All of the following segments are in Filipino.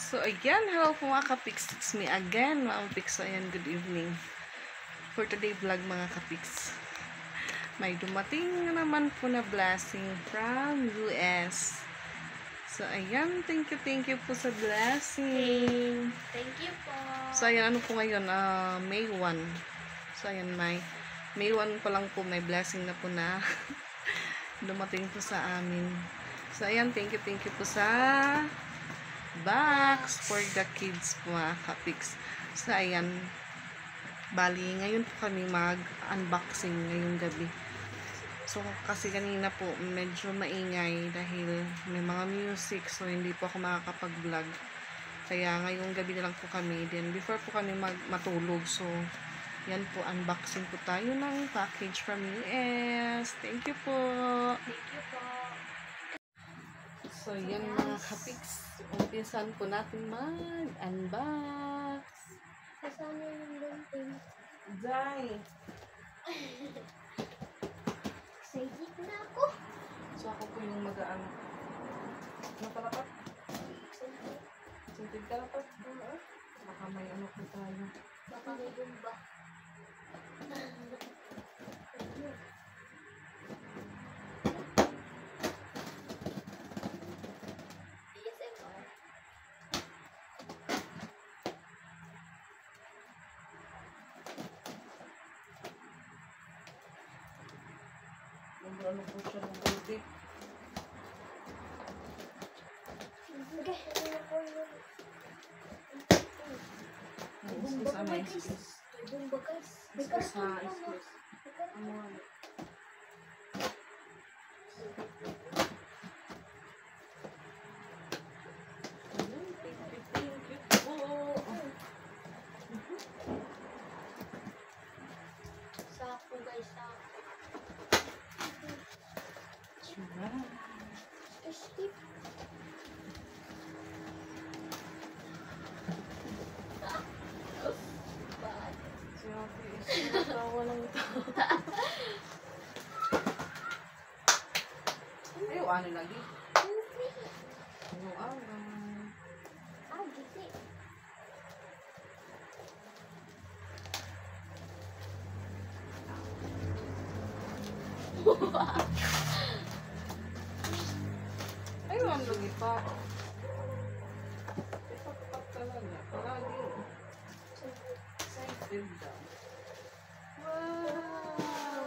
So, ayan. Hello po mga kapiks. It's me again, mga kapiks. So, ayan. Good evening. For today vlog, mga kapiks. May dumating na naman po na blessing from US. So, ayan. Thank you po sa blessing. Thank you po. So, ayan. Ano po ngayon? May 1. So, ayan. May 1 pa lang po. May blessing na po na dumating po sa amin. So, ayan. Thank you po sa box for the kids po, mga kapiks. So, ayan. Bali, ngayon po kami mag-unboxing ngayong gabi. So, kasi kanina po, medyo maingay dahil may mga music. So, hindi po ako makakapag-vlog. Kaya, ngayong gabi na lang po kami. Then, before po kami matulog. So, yan po, unboxing po tayo ng package from US. Thank you po. Thank you po. So, yan mga kapiks. Umpisan po natin mag-unbox. Kasama yung lunting. Jai! Excited na ako. So, ako po yung mag-ano. Napalapat? Excited ka lapat? Oo. Baka may ano po tayo. Baka may gumba. ASMR. Ano po siya ng goldie. Excuse, may excuse. Gumba guys. Excuse ha, excuse. Ano? Thank you po. Sako guys, sako. Steve. Si Ate is natawa lang ito. Ay, ano lagi? Ano Gisi. ay, ang lagi pa. Ipagpag talaga. Palagi. Excited daw. Wow!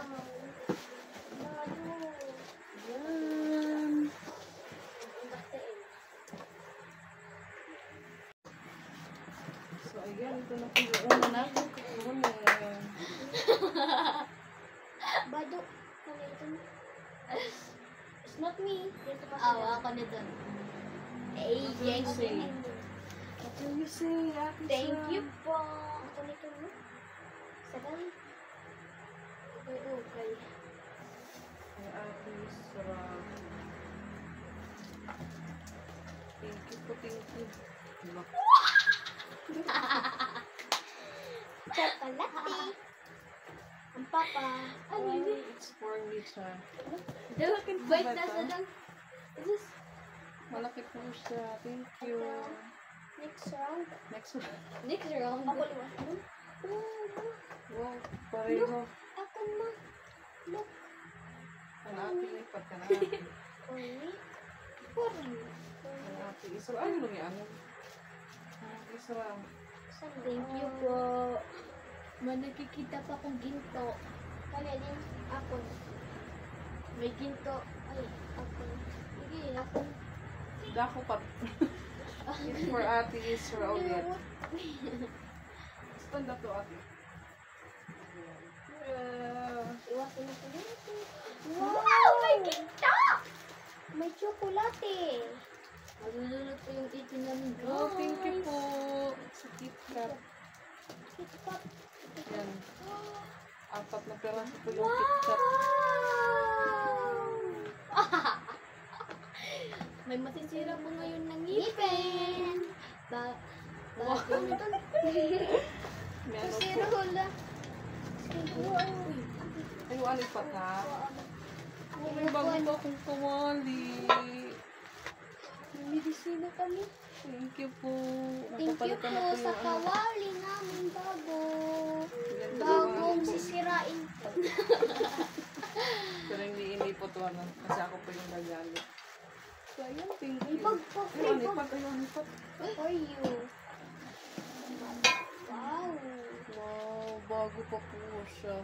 Yan. So, ayan. Ito na po yung una natin. Bado. Ano ito? It's not me. Ako nito. Hey, yes. What do you say, Ate Thank Sam? you po. Ako nito mo. Sakay. Okay. Ay, Ate Sam. Thank you po, thank you. Diba? Chocolate. Ang papa. Ano Well, yun? it's for me, siya. Wait, nasa lang. Is this Malaki po siya. Thank you. next round? Next one. Next round. Ako liwas. Wow, pareho. Ako ma. Look. Ang ate, lipat ka na ate. Only. Ang ate, isa. Ay, ano yan? Ang ate, isa. Thank you po. Nakikita pa kong ginto. Kaya din ako. May ginto. Ay, ako. Sige, ako. Dako pa. It's for ate, it's for ulit. Stand up to ate. Iwasan na pala ito. Wow! May ginto! May tsokolate. Malulunod po yung itin namin. Oh, thank you po. It's a KitKat. KitKat. Yan. 4 na peraso po yung KitKat. Wow! May masisira po ngayon ng ngipin. Wow. May ano po. Masira hula. Ay, ano pa ta? May bago pa akong kawali. May medisina kami. Thank you po. Thank you papalitan na po po sa yung ano. kawali namin bago. Yan, Bagong dalawa. sisirain po. Pero hindi po to ano. Kasi ako po yung gagamit. So, ayun, thank you. Ibag po, Ayun, ibag. ipat, ayun, ipat. For you. Wow. Wow, bago pa po siya.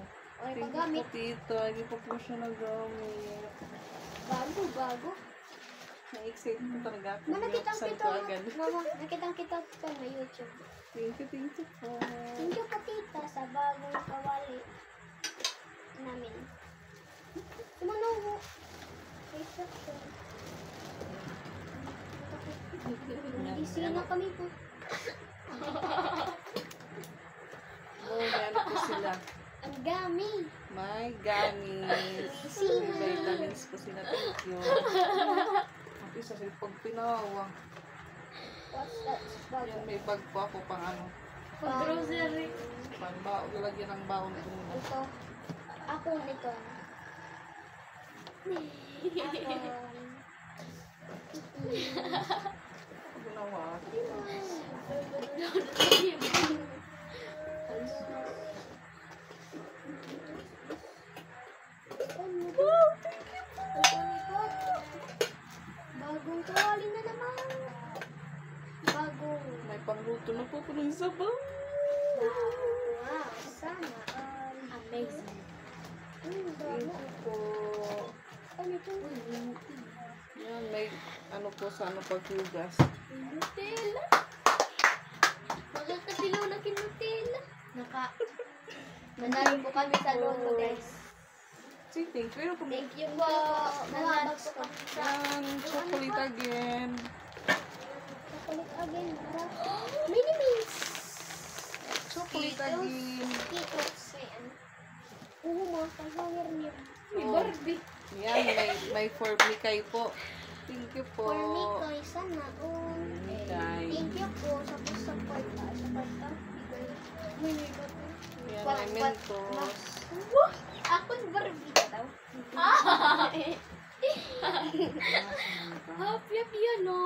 Ay, Thank you paggamit. po, tita. Hindi pa po siya nagamit. Bago. Na-excite po talaga ako. Ma, nakitang Binuksan kita. ko agad. Mama, nakitang kita sa na YouTube. Thank you po. Thank you po, tita, sa bagong kawali namin. Sumano. Reception. Busy na kami po. Oh, may ano po sila. Ang gami. My gamis. Sino? May vitamins po sila. Thank you. At isa sa pag pinawa. What's that? Bago. Yan, may bag po ako pang ano. Grocery. Pang baon. Lagyan ng baon ko muna. Ito. Ako nito. Ginawa. Bagong kawali na naman. Bagong. May pangluto na po ng sabaw. Wow, sana. Amazing. Thank you po. Ano ito? Yan, may ano po sa ano paghugas. Nutella. Magkakasilaw na kinutella. Nanalo po kami sa loto, guys. Say thank you. Pero Thank you po. Nanalo po kami sa yan, chocolate again. chocolate again. Mini Mints. Chocolate again. Skittles. Ayan. Oo, mga kagawir niyo. Oh. Yan, may for Mikay po. Thank you po. For me, kay sana. Mikay. Thank you po sa support. Yan, may Mentos. Ako'y Barbie ka daw. Happy piano.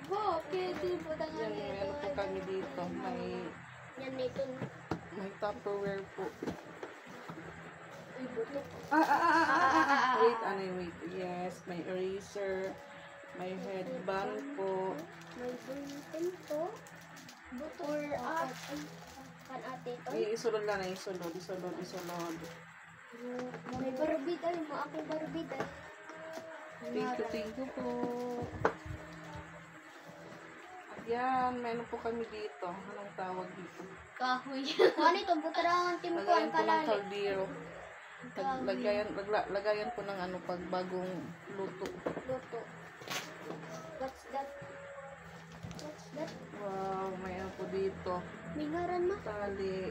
Wow, pwede po Yan, may ano po kami dito. Yan nito. May Tupperware po. Ay, butok. Wait, wait. Yes, may eraser. May headband po. May bulletin po. Butor at kan ate to. Isulod lang na isulod. May Barbie tayo. Mga akong Barbie tayo. Thank you po. At yan, meron po kami dito. Anong tawag dito? Kahoy. Ano ito? Butarangan timpuan Lagayan po ng kalali. kaldero. Lagayan po ng ano pag bagong luto. Luto. What's that? What's that? Wow, may ano po dito. May ngaran ma? Tali.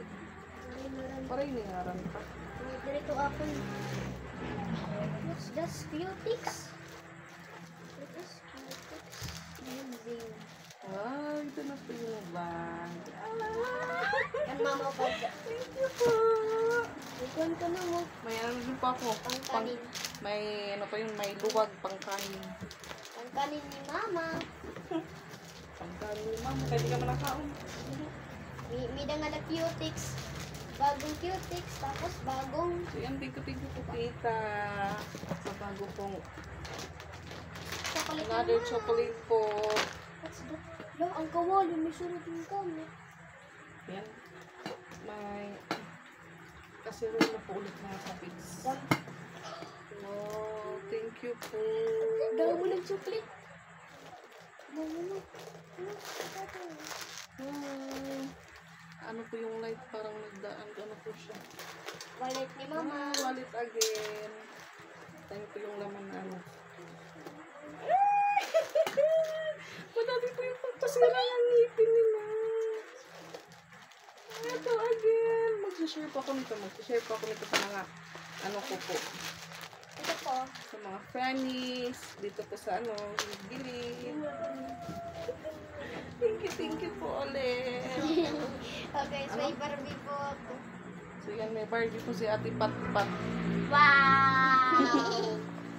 May ngaran. Parang iningaran pa. Dito ako. What's that? Cutix? What is Cutix? Amazing. Wow, ito na po yung bag. Yan mama ko. Thank you po. Ikuan ko na mo. May ano din pa ako. Pangkanin. May ano pa yun, may luwag pangkain. Pangkanin ni mama. Pangkain, ma'am. Pwede ka manakaon. May nga na Cutix. Bagong Cutix. Tapos bagong So yan, thank you po kita. Sa bago pong chocolate. another naman. chocolate po. What's that? Lo, ang kawali. May sunod yung kami. Yan. May kasi na po ulit mga kapigs. Wow, thank you po. Dalawa mo ng chocolate. Dalawa mo. Ano po yung light parang nagdaan. Ano po siya? Wallet ni mama. Wallet again. Tayo po yung laman na ano. Madami po yung pagpasira ng ngipin nila. Ito again. Mag-share po ako nito. Sa mga ano ko po. Ito po. Sa mga friends. Dito po sa ano. Gilid. Thank you po ulit. Okay, so may Barbie po ako. So yan, may Barbie po si Ate Pat-Pat. Wow!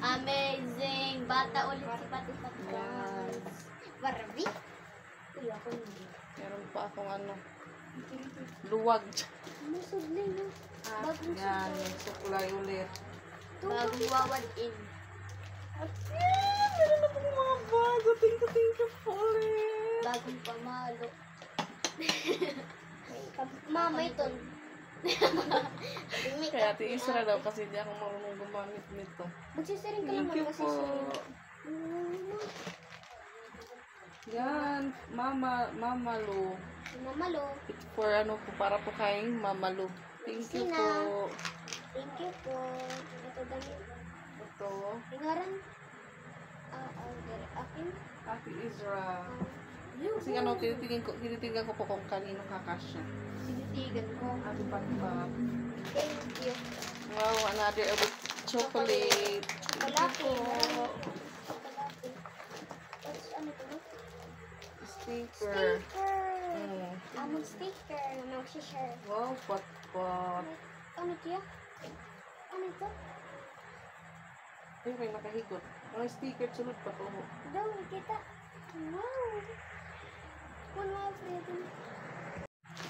Amazing! Bata ulit si Pati Pat. Yes. Barbie? Uy, ako hindi. Meron pa akong ano, luwag. Masudlay na. Bagong Yan, suklay. suklay ulit. Bagong wawan in. At yan, meron akong mga bago. Thank you po ulit. Bagong pamalo. Mama, ito. Kaya Ate Isra daw kasi hindi ako marunong gumamit nito. Magsisiring ka Thank naman you kasi po. siring. Yan, mamalo. Mamalo. It's for ano po, para po kayong mamalo. Thank you po. Thank you po. Ito damit. Ito, Tingaran. Akin. Ate Isra. Kasi ano, tinitingnan ko po kung kanino kakasya. Sinitigan ko. Ano pa ba? Thank you. Wow, another chocolate. Chocolate. Thank you po. Chocolate. What's ano to? Sticker. Sticker. Mm. Among sticker na magsishare. Wow, pot. Ano tiya? Ano ito? Ay, may nakahigot. Mga sticker, sunod pa to. Daw, kita. Wow. Mga friend.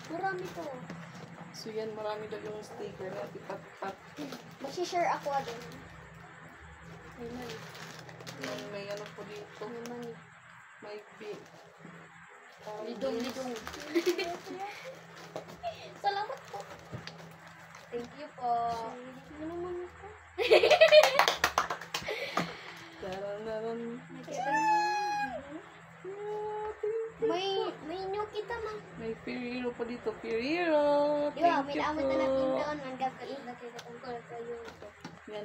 Marami to. So yan, marami daw yung sticker na tipat-pat. Magsishare ako din. May money. Yan, may ano po dito. May money. May big. Lidong. Salamat po. Thank you po. Hindi naman ito. Taranan. May inyo kita man. May Piriro po dito. Piriro. Di ba, Thank may you naman po. na natin doon. Nagkakain na kita ko kayo ito. Yan,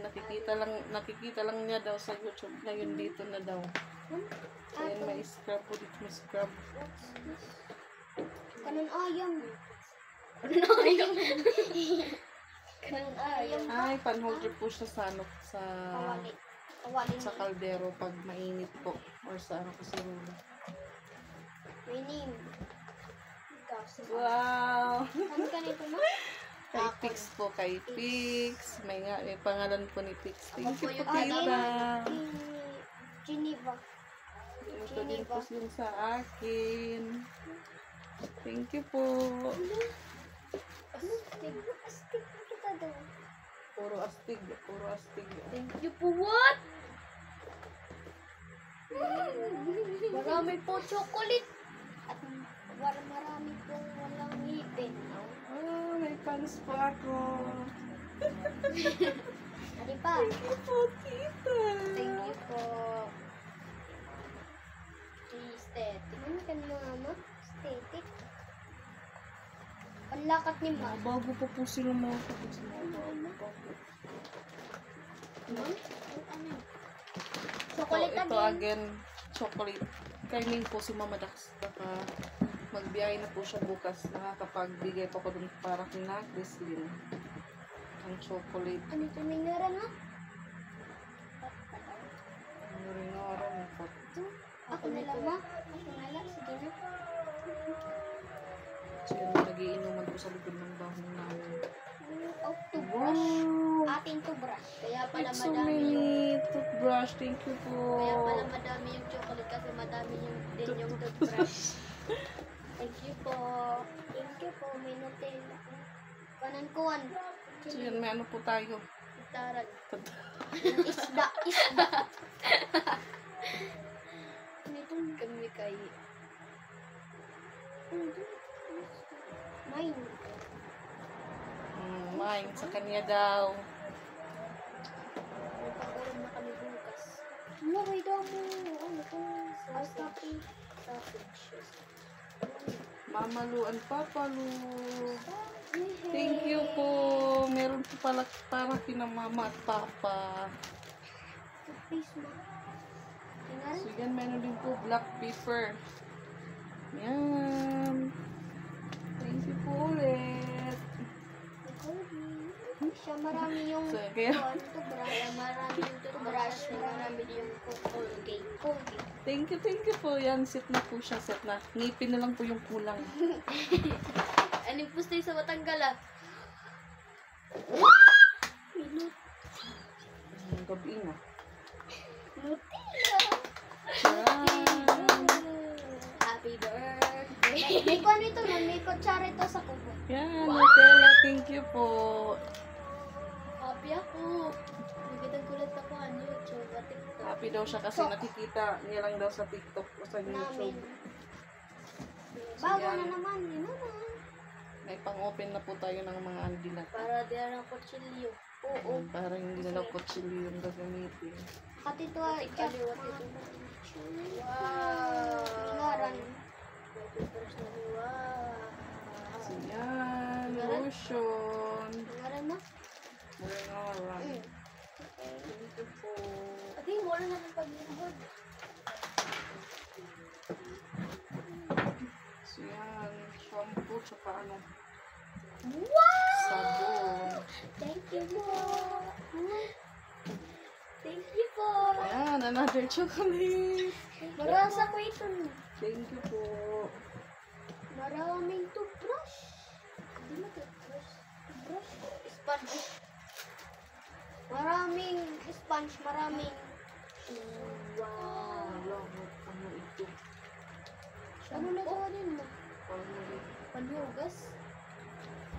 nakikita lang niya daw sa YouTube. Ngayon dito na daw. Ayan, may scrub po dito. May scrub. What's this? Kanon ayam. Kanon ayam. Kanon ayam. Ay, pan-holder po siya sa ano, Kawali. Kawali. sa kaldero pag mainit po. Or sa ano kasi rula. My name. Wow! Ano ka nito ma? Kay Pix po, kay Pix. May pangalan po ni Pix. Thank you po, Akin. tita. Geneva. Ito din po yun sa akin. Thank you po. Astig. Astig na kita daw. Puro astig. Thank you po what? Marami po chocolate. At marami po walang ngipin. Ah, may pants po ako. Ano pa? Thank you po, tita. Thank you po. Aesthetic. Ano ka mama? Aesthetic. Ang lakat ni ma. Bago pa po sila mga kapit. Bago. Ano? Chocolate Ito again. again, chocolate. Kay Ming po si Mama Dax. Baka magbiyahe na po siya bukas. Nakakapagbigay pa ko dun para kina Chrislyn. Ang chocolate. Ano ito? Minara na? Ang ringaran po. Ito? Ako na lang ma. Ako na lang. Sige na. So yun, nagiinuman po sa likod ng bahay namin. Oh, toothbrush. Wow! Ating toothbrush. Kaya pala It's so madami yung... many toothbrush. Thank you po. Kaya pala madami yung chocolate kasi madami yung din yung toothbrush. Thank you po. Thank you po. May Nutella. Panankuan. So yun, may ano po tayo. Taran. Isda. Isda. Ito kami kay... Mine. Mine, sa kanya daw. Nagpakulam na kami bukas. May daw mo. Ano po? Sausage. Sausage. Mamalu and Papalu. Thank you po. Meron po pala para kina Mama at Papa. Please ma. Tingnan. So yan, meron din po black pepper. Yan. Thank you po ulit. Siya marami yung So, kaya, toothbrush. Marami yung toothbrush. Marami yung Colgate. Colgate. thank you po. Yan, set na po siya, set na. Ngipin na lang po yung kulang. Anong pusto sa Batanggala? Gabi na. Nutella. Yan. Happy birthday. May kung ano ito lang, may kutsara ito sa kubo. Yan, Nutella, thank you po. Happy ako. Nagandang kulat ako ang YouTube at TikTok. Happy daw siya kasi nakikita niya lang daw sa TikTok o sa Namin. YouTube. Bago yan. na naman, yun naman. May pang-open na po tayo ng mga andilat. Para di ang kutsilyo. Oo. Para hindi na daw kutsilyo yung gagamitin. Kati ito ay ikaliwat ito. Wow. Ngaran. Wow. So yan, lotion. Ngaran na? Ngaran. Thank you po. At yung wala naman pag-inahod. So yan, shampoo, tsaka ano, Wow! sabon. Thank you po. Thank you po. Ayan, another chocolate. Marasa ko ito. Thank you po. Maraming toothbrush. Hindi mo toothbrush. Toothbrush. Sponge. Maraming sponge. Maraming. Wow. Ano ito? Ano na gawin mo? Palmolive. Panhugas?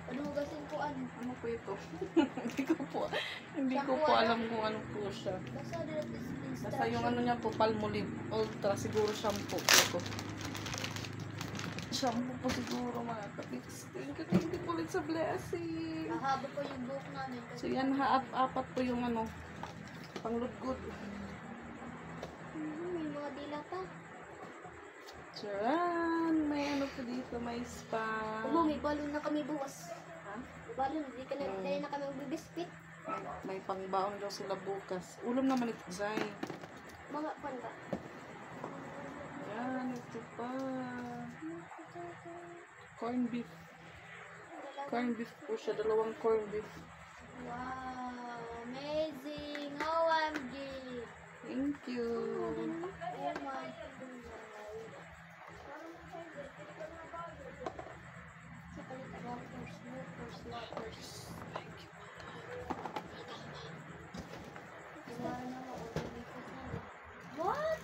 Panhugasin ko ano? Ano po ito? Hindi ko po alam kung ano po siya. Basta din is Basta yung ano niya po, Palmolive Ultra, siguro shampoo po ito. Shampoo po siguro mga kapits. Thank you po ulit sa blessing. Mahaba po yung buhok namin. So yan, apat po yung ano, panglugod. May mga dila pa. Charan! May ano po dito, may spa. May balon na kami bukas. Ha? May balon, hindi ka na, dahil na kami magbibispit. May pangbaon daw sila bukas. Ulam naman ito, Zay. Mga panda. Yan, ito pa. Corn beef. Corn beef po siya, dalawang corn beef. Wow, amazing! OMG! Thank you. Oh my God. Sa palit waters, waters. Thank you. What?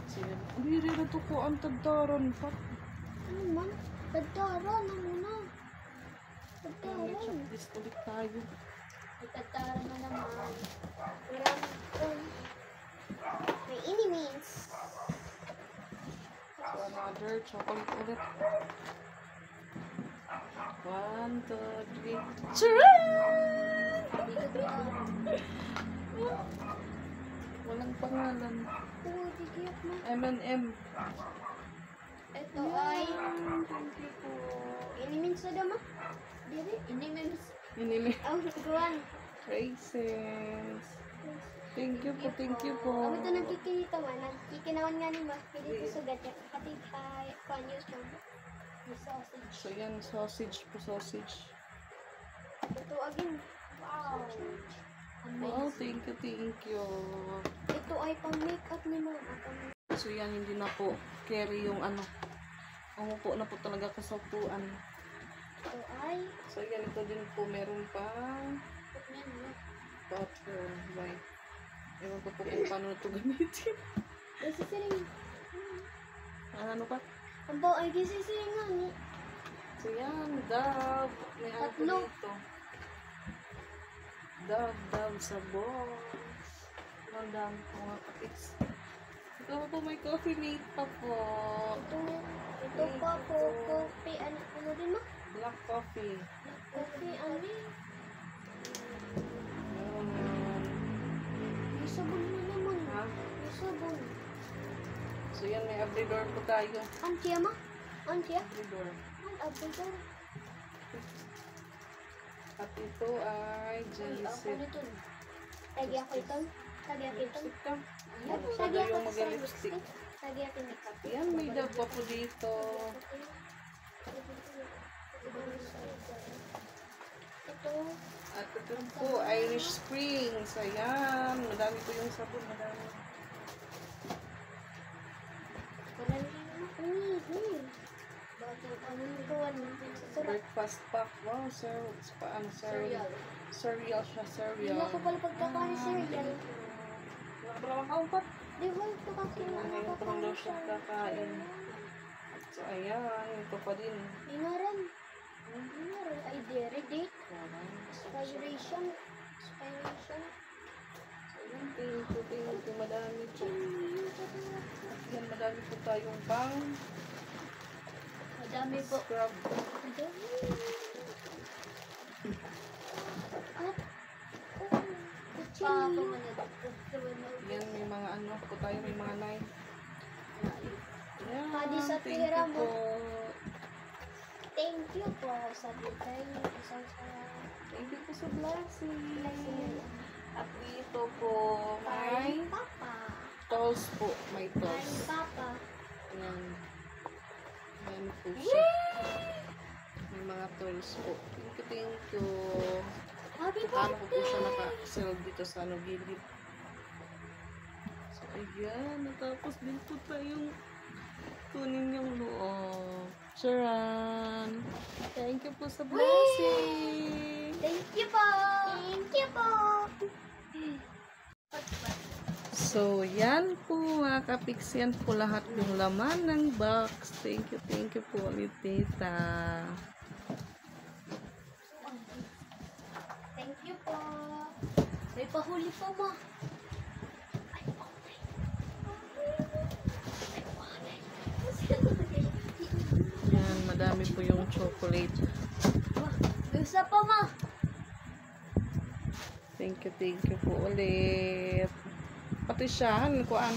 Sila. Hindi rin ito ko ang tagdaran pa. Ano man? Tagtaran na muna. May Tagtaran. checklist ulit tayo. May tagtaran na naman. May inimins. So, another chocolate ulit. 1, 2, 3. Charan! Walang pangalan. Oh, digiyot na. M&M. Ito ay Thank you po. inimins na dama. Dili, inimins. Inili. Ang nagkuhan. Races. Thank you po, thank you po. Kami ito nagkikita man. Nagkikinawan nga ni Mas. Pili ko sugat yan. Pati pa YouTube. May sausage. So yan, sausage po, sausage. Ito again. Wow. Wow, Amazing. thank you. Ito ay pang makeup ni Mama. So yan, hindi na po carry yung ano. Umupo na po talaga ako sa upuan. Ito ay So yan, ito din po, meron pa butter, right? Ewan ko po kung paano ito gamitin. Gisisiring. Ano pa? Ang bao ay gisisiring nga ni. So yan, Dove. May ano po Tatlo. dito. Dove sa box. Ang dami po mga kapits. Ito po may coffee mate pa po. Ito pa po. Coffee. Ano din mo? Black coffee. Coffee. Ano din? Um, May sabon na naman. ha? May sabon. So yan, may abridor po tayo. Antiya ma? Antiya? Abridor. Ang abdol. At ito ay Ay, jelly ako set. nito. Tagi ako ito. Tagi ako ito. Lipstick ka. Tagi ako yung sa mag-lipstick. lipstick. Tagi ako nito. Yan, may dab pa po dito. Ito. At ito po, Irish Springs. Ayan, madami po yung sabon. Madami. Wala rin. Bakit ang gawan mo? Sarap. Breakfast pack. Wow, sir. Paano, cereal? Cereal siya, Hindi cereal. na ko pala pagkakain cereal. Wala ka pala makaumpat. Di ba ito kasi Ngayon pa lang daw siya kakain. So, ayan. Ito pa din. Inaran. Inaran. Ay, dairy date. Inspiration. Inspiration. So, ayan. Thank you. Madami po. Yan, madami po tayong pang Madami po. scrub. Madami. At, Yan, may mga ano po tayo. May mga knife. Yan. Padi sa Thank tira you mo. po. Thank you po sa bitay. Isang sa Thank you po sa blessing. blessing. At dito po, may Papa. tolls po. May Kay tolls. Papa. Ayan. Ayan po siya. May mga tolls po. Thank you. Happy Paano ko po birthday! siya naka-sell dito sa ano, gilid. So, ayan. Natapos din po tayong kunin yung loob. Sharon. Thank you po sa blessing. Thank you po! Thank you po! So, yan po mga kapiks. Yan po lahat yung laman ng box. Thank you po ulit, tita. Thank you po! May pahuli pa ma. Yan, madami po yung chocolate. Gusto pa ma. Thank you po ulit. Pati siya, kuan.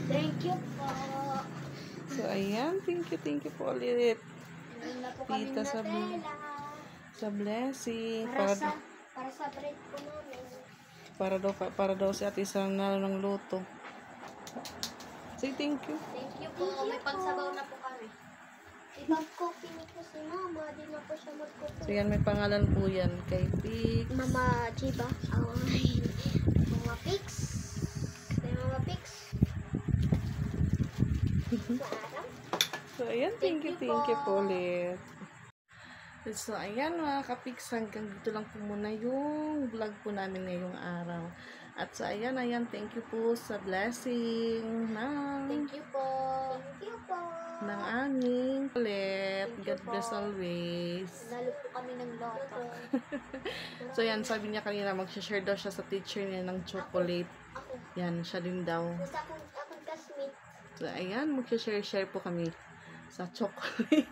Thank you po. So, ayan, thank you po ulit. Ngayon na po kami Tita, sa Nutella. Sa blessing. Para sa bread po namin. Para daw si Ate Sarah nalo ng loto. Say thank you. Thank you po. May pagsabaw na po kami. Ibang coffee ni po si Mama. Di na po siya So, mag-coffee. yan, may pangalan po yan. Kay Pix. Mama Chiba. Ay. Mama Pix. Kay Mama Pix. Maarang. So, ayan, thank you Thank you po ulit. So, ayan mga kapiks, hanggang dito lang po muna yung vlog po namin ngayong araw. At so, ayan, thank you po sa blessing Thank you po. Thank you po. ng aming ulit. Thank you God po. bless always. Nalo po kami ng loto. So, yan, sabi niya kanina, mag-share daw siya sa teacher niya ng chocolate. Ako. Yan, siya din daw. Basta akong classmate. So, ayan, mag-share po kami sa chocolate.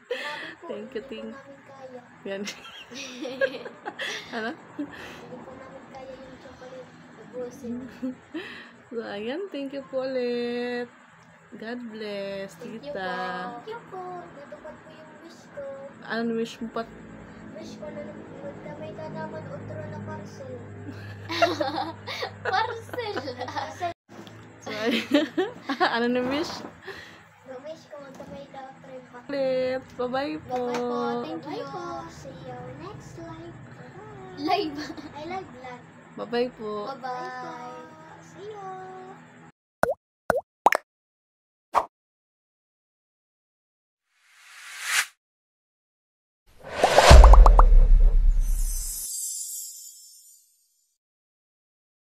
Grabe po. Thank you, Hindi thank po namin kaya. Yan. Ano? Hindi po namin kaya yung chocolate. Ubusin. So, ayan, thank you po ulit. God bless, Thank you po. tita. Thank you po. Natupad po yung wish ko. Ano wish mo pa? Wish ko na magdamay ka naman otro na parcel. Parcel? So, ano na wish? Wish ko magdamay ka otro yung parcel. Ulit. Bye-bye po. Bye-bye po. Thank you. See you next live. Bye-bye. Live? I live vlog. Bye-bye po. Bye-bye.